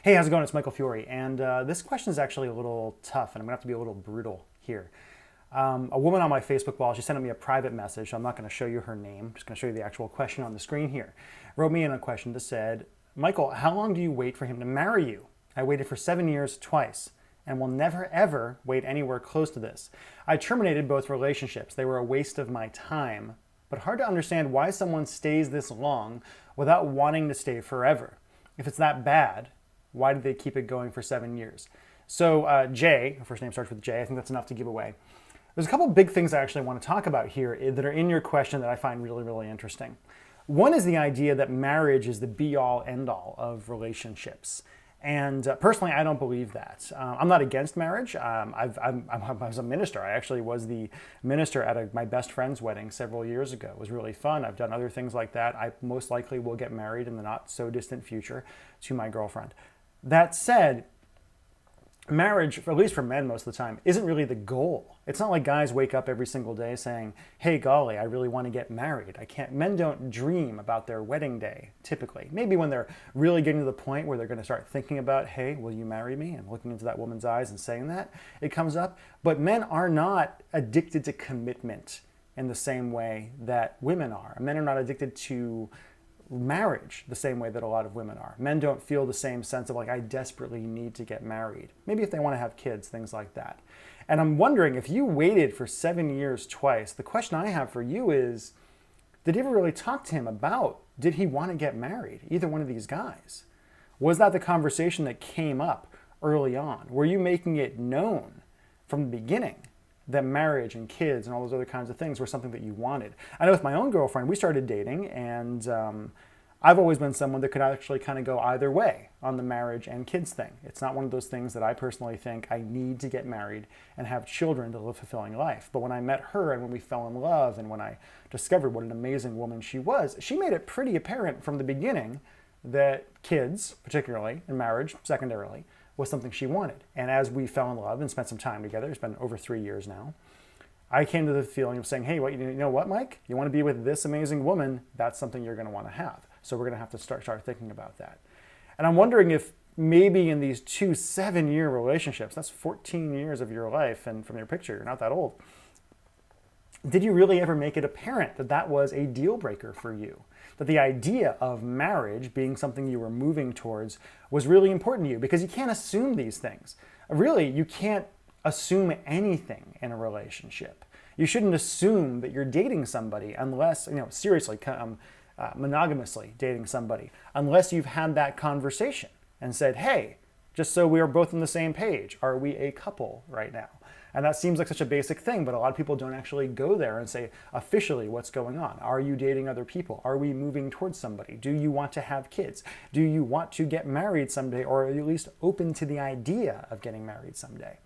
Hey, how's it going? It's Michael Fiore, and this question is actually a little tough, and I'm gonna have to be a little brutal here. A woman on my Facebook wall, she sent me a private message. So I'm not going to show you her name. I'm just going to show you the actual question on the screen here. Wrote me in a question that said, Michael, how long do you wait for him to marry you? I waited for 7 years twice and will never ever wait anywhere close to this. I terminated both relationships. They were a waste of my time, but hard to understand why someone stays this long without wanting to stay forever. If it's that bad, why did they keep it going for 7 years? So Jay, her first name starts with J. I think that's enough to give away. There's a couple big things I actually want to talk about here that are in your question that I find really, really interesting. One is the idea that marriage is the be-all, end-all of relationships. And personally, I don't believe that. I'm not against marriage. I was a minister. I actually was the minister at my best friend's wedding several years ago. It was really fun. I've done other things like that. I most likely will get married in the not so distant future to my girlfriend. That said, marriage, at least for men most of the time, isn't really the goal. It's not like guys wake up every single day saying, hey, golly, I really want to get married. Men don't dream about their wedding day, typically. Maybe when they're really getting to the point where they're going to start thinking about, hey, will you marry me? And looking into that woman's eyes and saying that, it comes up. But men are not addicted to commitment in the same way that women are. Men are not addicted to marriage the same way that a lot of women are. Men don't feel the same sense of like, I desperately need to get married. Maybe if they want to have kids, things like that. And I'm wondering if you waited for 7 years twice, the question I have for you is, did you ever really talk to him about, did he want to get married? Either one of these guys. Was that the conversation that came up early on? Were you making it known from the beginning that marriage and kids and all those other kinds of things were something that you wanted? I know with my own girlfriend, we started dating, and I've always been someone that could actually kind of go either way on the marriage and kids thing. It's not one of those things that I personally think I need to get married and have children to live a fulfilling life. But when I met her and when we fell in love and when I discovered what an amazing woman she was, she made it pretty apparent from the beginning that kids, particularly, and marriage, secondarily, was something she wanted. And as we fell in love and spent some time together, it's been over 3 years now, I came to the feeling of saying, hey, you know what, Mike? You want to be with this amazing woman, that's something you're going to want to have. So we're going to have to start thinking about that. And I'm wondering if maybe in these 2 7-year relationships, that's 14 years of your life, and from your picture, you're not that old, did you really ever make it apparent that that was a deal breaker for you? That the idea of marriage being something you were moving towards was really important to you? Because you can't assume these things. Really, you can't assume anything in a relationship. You shouldn't assume that you're dating somebody unless, seriously, monogamously dating somebody, unless you've had that conversation and said, hey, just so we are both on the same page, are we a couple right now? And that seems like such a basic thing, but a lot of people don't actually go there and say officially what's going on. Are you dating other people? Are we moving towards somebody? Do you want to have kids? Do you want to get married someday, or are you at least open to the idea of getting married someday?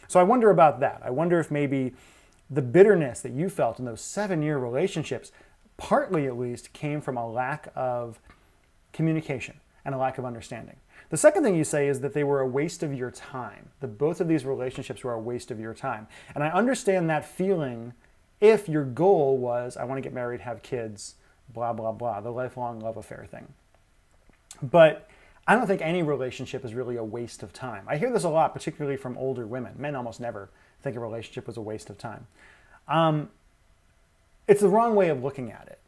So I wonder about that. I wonder if maybe the bitterness that you felt in those 7-year relationships, partly at least, came from a lack of communication and a lack of understanding. The second thing you say is that they were a waste of your time, that both of these relationships were a waste of your time. And I understand that feeling if your goal was, I want to get married, have kids, blah, blah, blah, the lifelong love affair thing. But I don't think any relationship is really a waste of time. I hear this a lot, particularly from older women. Men almost never think a relationship was a waste of time. It's the wrong way of looking at it.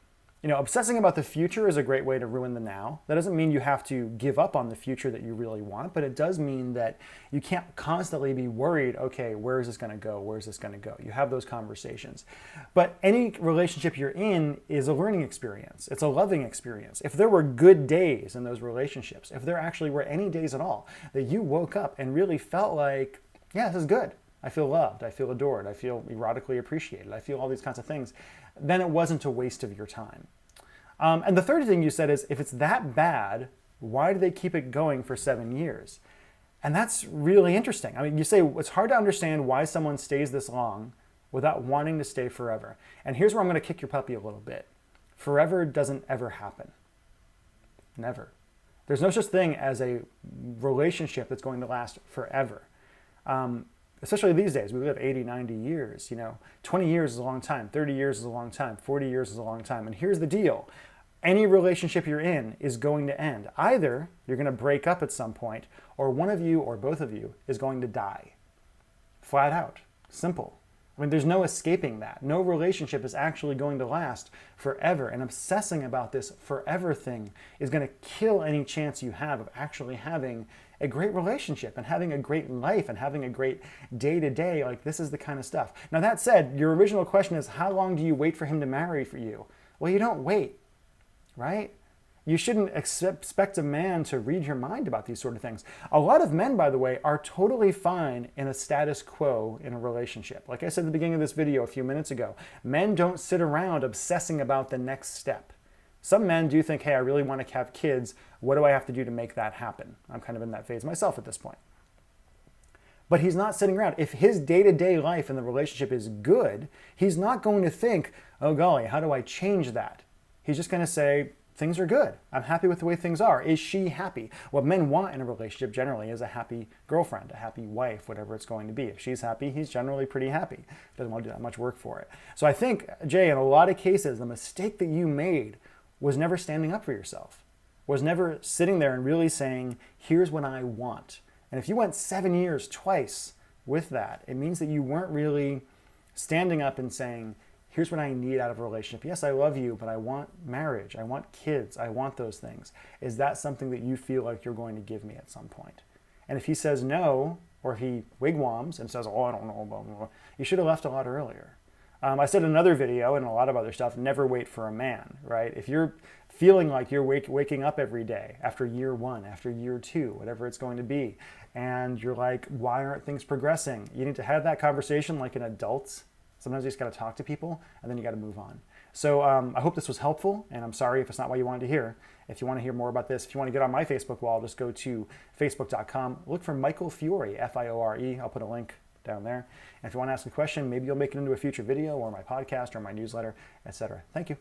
Obsessing about the future is a great way to ruin the now. That doesn't mean you have to give up on the future that you really want, but it does mean that you can't constantly be worried, okay, where is this going to go? Where is this going to go? You have those conversations. But any relationship you're in is a learning experience. It's a loving experience. If there were good days in those relationships, if there actually were any days at all that you woke up and really felt like, yeah, this is good. I feel loved, I feel adored, I feel erotically appreciated, I feel all these kinds of things, then it wasn't a waste of your time. And the third thing you said is, if it's that bad, why do they keep it going for 7 years? And that's really interesting. I mean, you say it's hard to understand why someone stays this long without wanting to stay forever. And here's where I'm going to kick your puppy a little bit. Forever doesn't ever happen. Never. There's no such thing as a relationship that's going to last forever. Especially these days, we live 80, 90 years, 20 years is a long time, 30 years is a long time, 40 years is a long time. And here's the deal. Any relationship you're in is going to end. Either you're going to break up at some point, or one of you or both of you is going to die. Flat out. Simple. I mean, there's no escaping that. No relationship is actually going to last forever. And obsessing about this forever thing is going to kill any chance you have of actually having a great relationship and having a great life and having a great day-to-day. Like, this is the kind of stuff. Now, that said, your original question is, how long do you wait for him to marry for you? Well, you don't wait, right? You shouldn't expect a man to read your mind about these sort of things. A lot of men, by the way, are totally fine in a status quo in a relationship. Like I said at the beginning of this video a few minutes ago, men don't sit around obsessing about the next step. Some men do think, hey, I really want to have kids. What do I have to do to make that happen? I'm kind of in that phase myself at this point. But he's not sitting around. If his day-to-day life in the relationship is good, he's not going to think, oh golly, how do I change that? He's just going to say, things are good. I'm happy with the way things are. Is she happy? What men want in a relationship generally is a happy girlfriend, a happy wife, whatever it's going to be. If she's happy, he's generally pretty happy. Doesn't want to do that much work for it. So I think, Jay, in a lot of cases, the mistake that you made was never standing up for yourself, was never sitting there and really saying, here's what I want. And if you went 7 years twice with that, it means that you weren't really standing up and saying, here's what I need out of a relationship. Yes, I love you, but I want marriage. I want kids. I want those things. Is that something that you feel like you're going to give me at some point? And if he says no, or he wigwams and says, oh, I don't know, blah, blah, blah, you should have left a lot earlier. I said in another video and a lot of other stuff, never wait for a man, right? If you're feeling like you're waking up every day after year 1, after year 2, whatever it's going to be, and you're like, why aren't things progressing? You need to have that conversation like an adult. Sometimes you just got to talk to people and then you got to move on. So I hope this was helpful, and I'm sorry if it's not what you wanted to hear. If you want to hear more about this, if you want to get on my Facebook wall, just go to facebook.com, look for Michael Fiore, F-I-O-R-E. I'll put a link down there. And if you want to ask a question, maybe you'll make it into a future video or my podcast or my newsletter, etc. Thank you.